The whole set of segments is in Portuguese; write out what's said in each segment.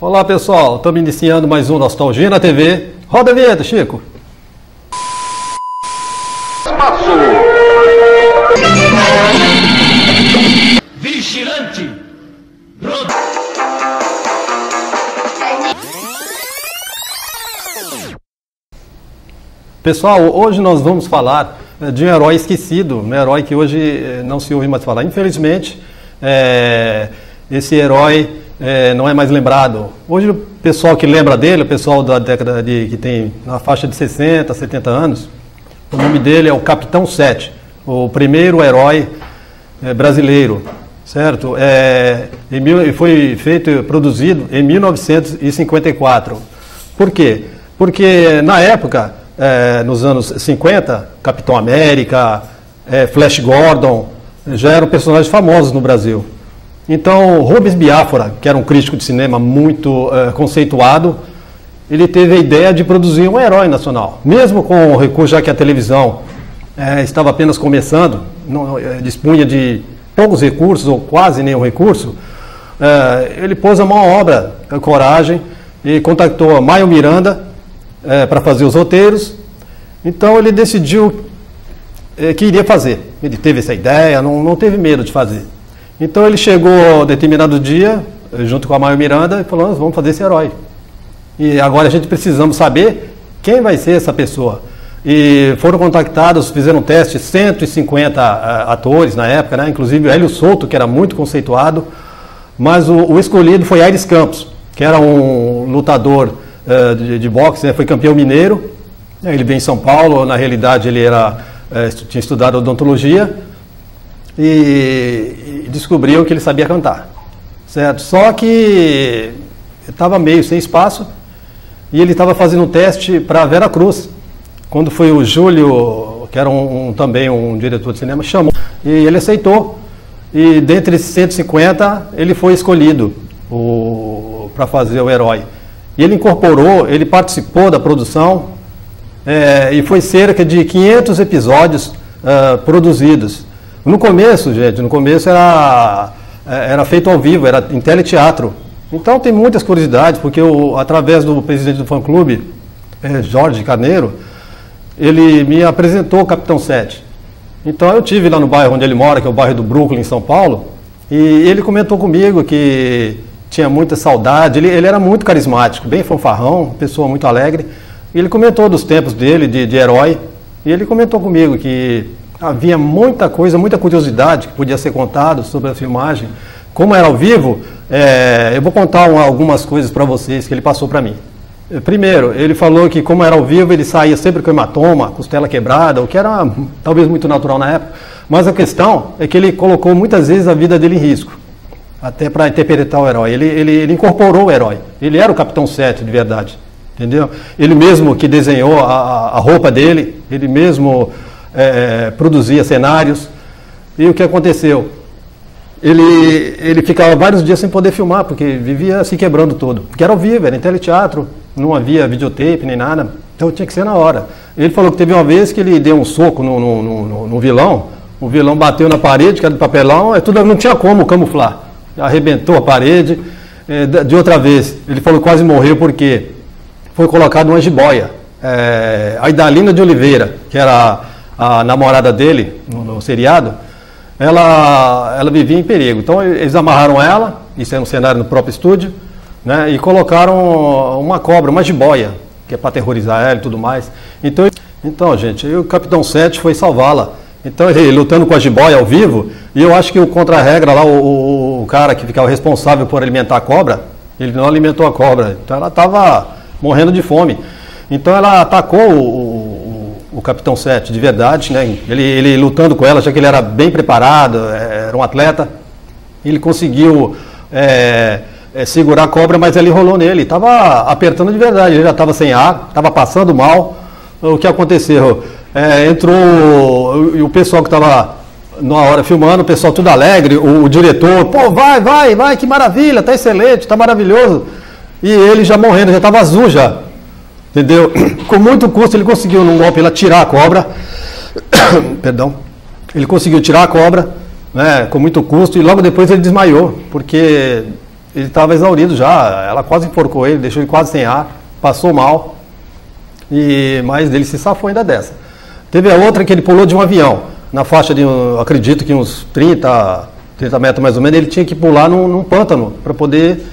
Olá pessoal, estamos iniciando mais um Nostalgia na TV. Roda a vinheta, Chico. Espaço. Vigilante. Pessoal, hoje nós vamos falar de um herói esquecido, um herói que hoje não se ouve mais falar. Infelizmente, esse herói não é mais lembrado. Hoje o pessoal que lembra dele, o pessoal da década que tem na faixa de 60, 70 anos, o nome dele é o Capitão 7, o primeiro herói brasileiro, certo? Foi produzido em 1954. Por quê? Porque na época, nos anos 50, Capitão América, Flash Gordon, já eram personagens famosos no Brasil. Então, Rubens Biafora, que era um crítico de cinema muito conceituado, ele teve a ideia de produzir um herói nacional. Mesmo com o recurso, já que a televisão estava apenas começando, dispunha de poucos recursos, ou quase nenhum recurso, ele pôs a mão à obra, a coragem, e contactou a Maio Miranda para fazer os roteiros. Então, ele decidiu que iria fazer. Ele teve essa ideia, não teve medo de fazer. Então ele chegou a determinado dia, junto com a Maio Miranda, e falou: nós vamos fazer esse herói. E agora a gente precisamos saber quem vai ser essa pessoa. E foram contactados, fizeram um teste, 150 atores na época, né? Inclusive o Hélio Souto, que era muito conceituado, mas o escolhido foi Aires Campos, que era um lutador de boxe, né? Foi campeão mineiro. Ele veio em São Paulo, na realidade ele tinha estudado odontologia, e descobriram que ele sabia cantar, certo? Só que estava meio sem espaço e ele estava fazendo um teste para Vera Cruz. Quando foi o Júlio, que era também um diretor de cinema, chamou e ele aceitou. E dentre esses 150 ele foi escolhido para fazer o herói. E ele incorporou, ele participou da produção e foi cerca de 500 episódios produzidos. No começo, gente, era feito ao vivo, era em teleteatro. Então tem muitas curiosidades, porque através do presidente do fã-clube, Jorge Carneiro, ele me apresentou o Capitão 7. Então eu tive lá no bairro onde ele mora, que é o bairro do Brooklyn, em São Paulo, e ele comentou comigo que tinha muita saudade, ele era muito carismático, bem fanfarrão, pessoa muito alegre. E ele comentou dos tempos dele, de herói, e ele comentou comigo que havia muita coisa, muita curiosidade que podia ser contado sobre a filmagem. Como era ao vivo, eu vou contar algumas coisas para vocês que ele passou para mim. Primeiro, ele falou que como era ao vivo, ele saía sempre com hematoma, costela quebrada, o que era talvez muito natural na época. Mas a questão é que ele colocou muitas vezes a vida dele em risco, até para interpretar o herói. Ele incorporou o herói. Ele era o Capitão 7 de verdade, entendeu? Ele mesmo que desenhou a roupa dele, ele mesmo produzia cenários. E o que aconteceu? Ele ficava vários dias sem poder filmar, porque vivia se quebrando todo. Porque era ao vivo, era em teleteatro, não havia videotape nem nada, então tinha que ser na hora. Ele falou que teve uma vez que ele deu um soco no vilão, o vilão bateu na parede, que era de papelão, não tinha como camuflar. Arrebentou a parede. De outra vez, ele falou que quase morreu porque foi colocado uma jiboia. A Idalina de Oliveira, que era a namorada dele no seriado, ela vivia em perigo. Então eles amarraram ela, isso é um cenário no próprio estúdio, né, e colocaram uma cobra, uma jiboia, que é para aterrorizar ela e tudo mais. Então gente, o Capitão 7 foi salvá-la. Então ele lutando com a jiboia ao vivo, e eu acho que o contra-regra lá, o cara que ficava responsável por alimentar a cobra, ele não alimentou a cobra, então ela estava morrendo de fome. Então ela atacou o Capitão 7, de verdade, né? Ele lutando com ela, já que ele era bem preparado, era um atleta, ele conseguiu segurar a cobra, mas ela enrolou nele, estava apertando de verdade, ele já estava sem ar, estava passando mal. O que aconteceu? Entrou o pessoal que estava na hora filmando, o pessoal tudo alegre, o diretor, pô, vai, que maravilha, tá excelente, tá maravilhoso. E ele já morrendo, já estava azul já. Entendeu? Com muito custo ele conseguiu num golpe lá tirar a cobra. Perdão. Ele conseguiu tirar a cobra, né, com muito custo, e logo depois ele desmaiou, porque ele estava exaurido já, ela quase enforcou ele, deixou ele quase sem ar, passou mal, mas ele se safou ainda dessa. Teve a outra que ele pulou de um avião, na faixa de, acredito que uns 30 metros mais ou menos, ele tinha que pular num pântano para poder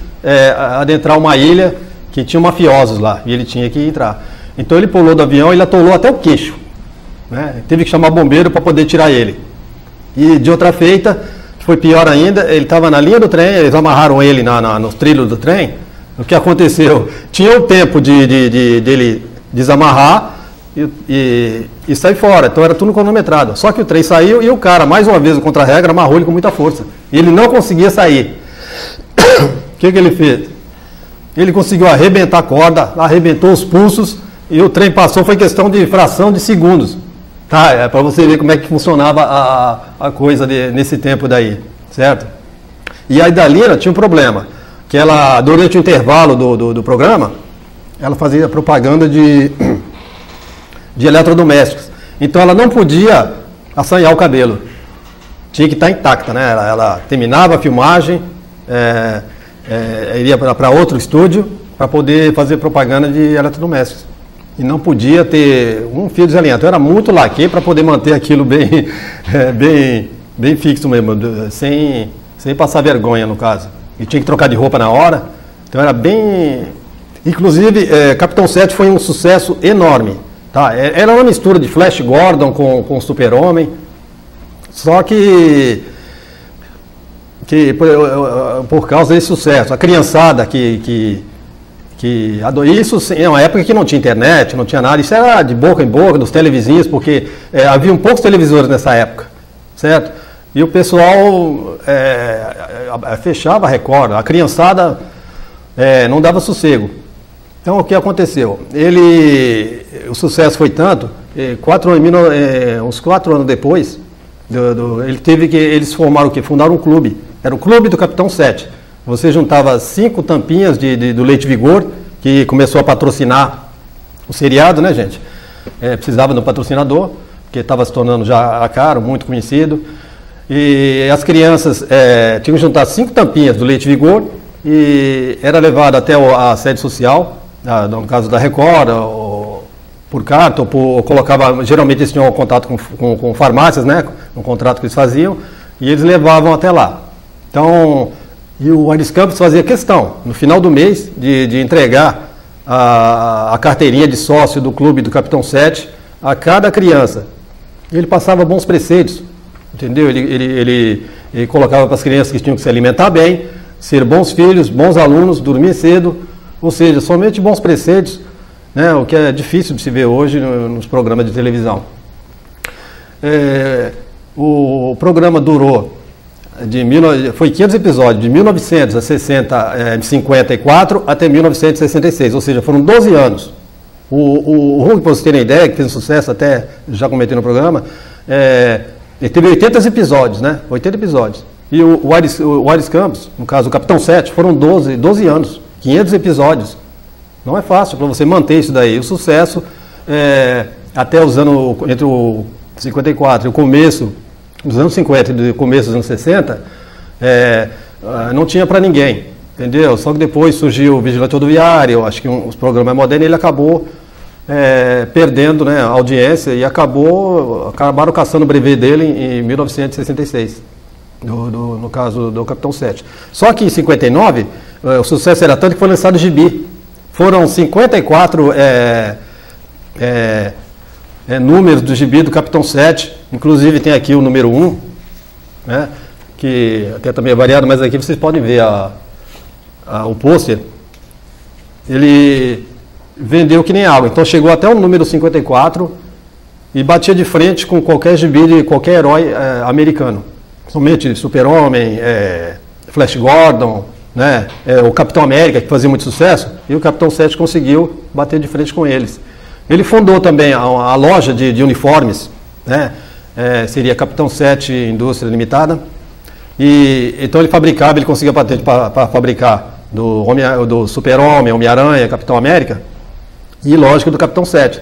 adentrar uma ilha que tinha mafiosos lá, e ele tinha que entrar. Então ele pulou do avião e ele atolou até o queixo, né? Teve que chamar bombeiro para poder tirar ele. E de outra feita, que foi pior ainda, ele estava na linha do trem, eles amarraram ele nos trilhos do trem. O que aconteceu? Tinha o tempo de ele desamarrar e sair fora, então era tudo cronometrado. Só que o trem saiu e o cara, mais uma vez, contra a regra, amarrou ele com muita força. E ele não conseguia sair. O que ele fez? Ele conseguiu arrebentar a corda, arrebentou os pulsos e o trem passou, foi questão de fração de segundos. Tá, é para você ver como é que funcionava a coisa nesse tempo daí, certo? E a Idalina tinha um problema, que ela, durante o intervalo do programa, ela fazia propaganda de eletrodomésticos. Então ela não podia assanhar o cabelo, tinha que estar intacta, né? Ela terminava a filmagem, iria para outro estúdio para poder fazer propaganda de eletrodomésticos. E não podia ter um fio desalinhado. Então era muito laque para poder manter aquilo bem fixo mesmo, sem passar vergonha, no caso. E tinha que trocar de roupa na hora. Então era bem... Inclusive, Capitão 7 foi um sucesso enorme. Tá? Era uma mistura de Flash Gordon com Super-Homem. Só que por causa desse sucesso, a criançada isso em uma época que não tinha internet, não tinha nada, isso era de boca em boca, dos televizinhos, porque haviam poucos televisores nessa época, certo? E o pessoal fechava a Record, a criançada não dava sossego. Então o que aconteceu? O sucesso foi tanto, uns 4 anos depois, eles formaram o quê? Fundaram um clube, era o Clube do Capitão 7. Você juntava 5 tampinhas do Leite Vigor, que começou a patrocinar o seriado, né, gente? Precisava de um patrocinador, porque estava se tornando já caro, muito conhecido. E as crianças tinham que juntar 5 tampinhas do Leite Vigor e era levado até a sede social, no caso da Record, por carta, ou colocava, geralmente eles tinham contato com farmácias, né, um contrato que eles faziam, e eles levavam até lá. Então... E o Aires Campos fazia questão, no final do mês, de entregar a carteirinha de sócio do clube do Capitão 7 a cada criança. E ele passava bons preceitos, entendeu? Ele colocava para as crianças que tinham que se alimentar bem, ser bons filhos, bons alunos, dormir cedo, ou seja, somente bons preceitos, né? O que é difícil de se ver hoje nos programas de televisão. O programa durou... foi 500 episódios, de 1954 até 1966, ou seja, foram 12 anos. O Hulk, para vocês terem ideia, que fez um sucesso, até já comentei no programa, ele teve 80 episódios, né? 80 episódios. E o Aires Campos, no caso o Capitão 7, foram 12 anos, 500 episódios. Não é fácil para você manter isso daí. O sucesso, até os anos, entre o 54 e o começo... Nos anos 50 e começo dos anos 60, não tinha para ninguém, entendeu? Só que depois surgiu o Vigilante Rodoviário, acho que os programas modernos, ele acabou perdendo, né, a audiência e acabaram caçando o brevet dele em 1966, no caso do Capitão 7. Só que em 59, o sucesso era tanto que foi lançado o gibi. Foram 54 números do gibi do Capitão 7, inclusive tem aqui o número 1, né, que até também é variado, mas aqui vocês podem ver o pôster. Ele vendeu que nem água, então chegou até o número 54 e batia de frente com qualquer gibi de qualquer herói americano, somente Super-Homem, Flash Gordon, né, o Capitão América, que fazia muito sucesso, e o Capitão 7 conseguiu bater de frente com eles. Ele fundou também a loja de uniformes, né? Seria Capitão 7 Indústria Limitada. E então ele conseguia patente para fabricar do Super-Homem, Homem-Aranha, Capitão América, e lógico do Capitão 7.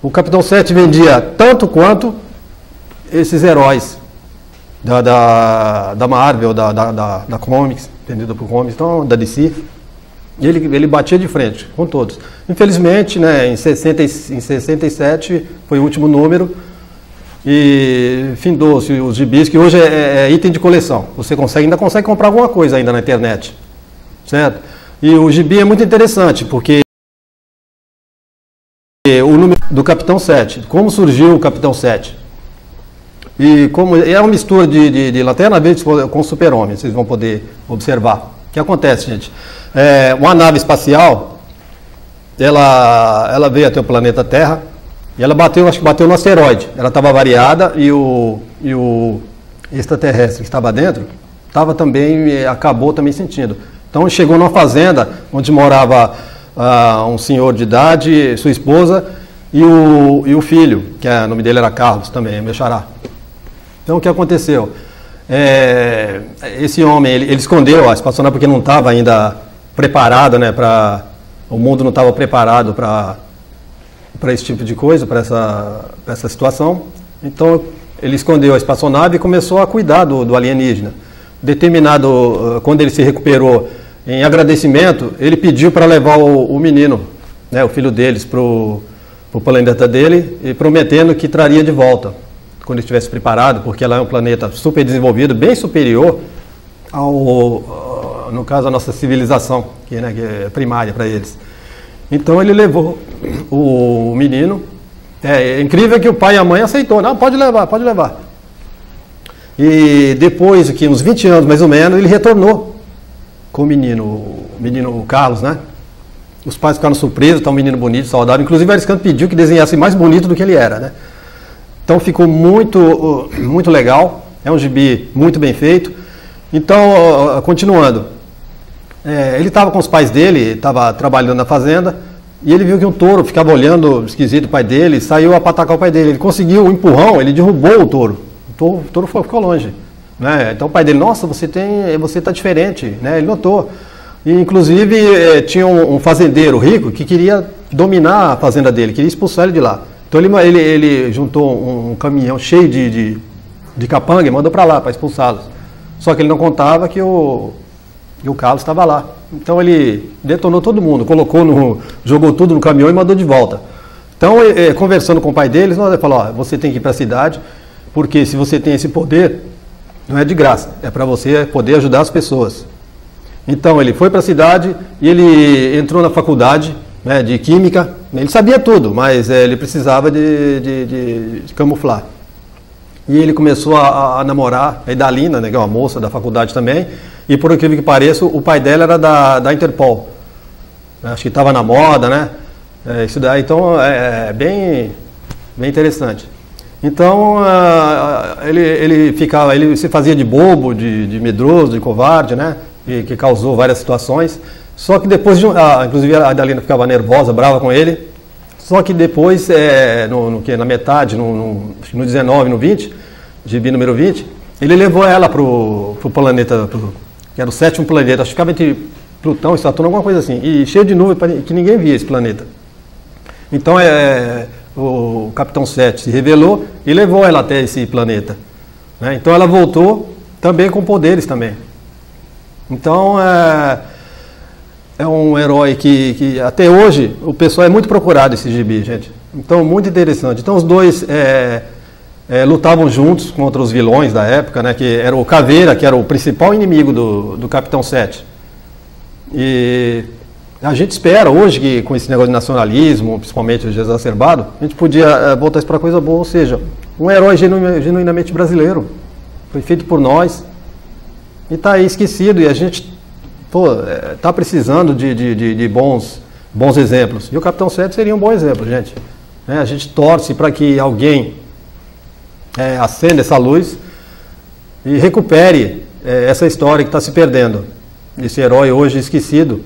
O Capitão 7 vendia tanto quanto esses heróis da Marvel, da Comics, entendida por Comics, então, da DC. Ele batia de frente com todos. Infelizmente, né, em 67 foi o último número e findou-se os gibis, que hoje é item de coleção. Você ainda consegue comprar alguma coisa ainda na internet, certo? E o gibi é muito interessante, porque o número do Capitão 7, como surgiu o Capitão 7. E como é uma mistura de Lanterna Verde com Super-Homem, vocês vão poder observar. O que acontece, gente? Uma nave espacial, ela veio até o planeta Terra e ela acho que bateu no asteroide. Ela estava variada e o extraterrestre que estava dentro acabou também sentindo. Então chegou numa fazenda onde morava um senhor de idade, sua esposa e o filho, que o nome dele era Carlos também, meu xará. Então o que aconteceu? Esse homem, ele escondeu a espaçonave porque não estava ainda preparado, né, o mundo não estava preparado para esse tipo de coisa, para essa situação. Então ele escondeu a espaçonave e começou a cuidar do alienígena. Quando ele se recuperou, em agradecimento, ele pediu para levar o menino, né, o filho deles, para o planeta dele, e prometendo que traria de volta quando ele estivesse preparado, porque ela é um planeta super desenvolvido, bem superior no caso, a nossa civilização, que é primária para eles. Então ele levou o menino. É incrível que o pai e a mãe aceitou. Não, pode levar, pode levar. E depois, que uns 20 anos mais ou menos, ele retornou com o menino Carlos, né? Os pais ficaram surpresos, tá um menino bonito, saudável. Inclusive, o Ariscando pediu que desenhasse mais bonito do que ele era, né? Então ficou muito, muito legal. É um gibi muito bem feito. Então, continuando. Ele estava com os pais dele, estava trabalhando na fazenda, e ele viu que um touro ficava olhando esquisito o pai dele, saiu a patacar o pai dele. Ele conseguiu um empurrão, ele derrubou o touro. O touro ficou longe. Né? Então o pai dele, nossa, você está diferente. Né? Ele notou. E, inclusive, tinha um fazendeiro rico que queria dominar a fazenda dele, queria expulsar ele de lá. Então ele juntou um caminhão cheio de capanga e mandou para lá, para expulsá-los. Só que ele não contava que o Carlos estava lá. Então ele detonou todo mundo, jogou tudo no caminhão e mandou de volta. Então, conversando com o pai deles, ele falou, você tem que ir para a cidade, porque se você tem esse poder, não é de graça, é para você poder ajudar as pessoas. Então ele foi para a cidade e ele entrou na faculdade, né, de Química. Ele sabia tudo, mas ele precisava de camuflar. E ele começou a namorar a Idalina, né, que é uma moça da faculdade também, e por incrível que pareça, o pai dela era da Interpol. Acho que estava na moda, né? Isso daí, então, bem interessante. Então, ele se fazia de bobo, de medroso, de covarde, né? Que causou várias situações. Só que depois, inclusive a Idalina ficava nervosa, brava com ele. Só que depois, na metade, no 19, no 20, gibi número 20, ele levou ela para o planeta, que era o 7º planeta, acho que ficava entre Plutão e Saturno, alguma coisa assim, e cheio de nuvem, que ninguém via esse planeta. Então o Capitão 7 se revelou e levou ela até esse planeta. Né? Então ela voltou também com poderes também. Então é um herói que até hoje o pessoal é muito procurado, esse gibi, gente. Então, muito interessante. Então os dois lutavam juntos contra os vilões da época, né, que era o Caveira, que era o principal inimigo do Capitão 7. E a gente espera hoje que com esse negócio de nacionalismo, principalmente exacerbado, a gente podia voltar isso para coisa boa, ou seja, um herói genuinamente brasileiro, foi feito por nós e está aí esquecido, e a gente está precisando de bons exemplos. E o Capitão 7 seria um bom exemplo, gente. A gente torce para que alguém acenda essa luz e recupere essa história que está se perdendo. Esse herói hoje esquecido,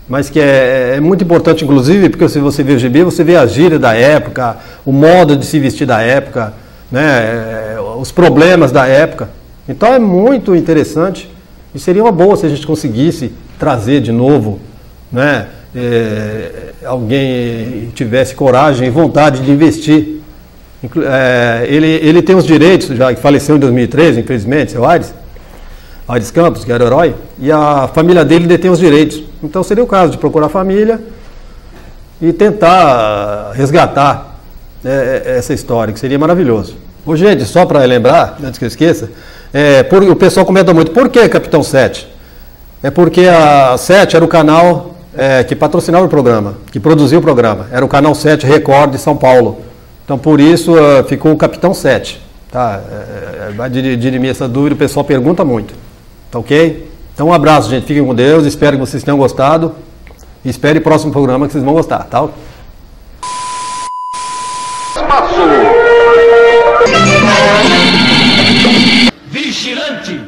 mas que é muito importante, inclusive, porque se você vê o gibi, você vê a gíria da época, o modo de se vestir da época, né, os problemas da época. Então é muito interessante e seria uma boa se a gente conseguisse trazer de novo, né, alguém tivesse coragem e vontade de investir Ele tem os direitos, já que faleceu em 2013, infelizmente, seu Aires Campos, que era o herói, e a família dele detém os direitos. Então seria o caso de procurar a família e tentar resgatar essa história, que seria maravilhoso. Ô, gente, só para lembrar, antes que eu esqueça, o pessoal comenta muito, por que Capitão 7? É porque a 7 era o canal que patrocinava o programa, que produzia o programa. Era o canal 7 Record de São Paulo. Então, por isso, ficou o Capitão 7. Tá? Vai dirimir essa dúvida, o pessoal pergunta muito. Tá ok? Então, um abraço, gente. Fiquem com Deus. Espero que vocês tenham gostado. E espere o próximo programa que vocês vão gostar, tá? Vigilante!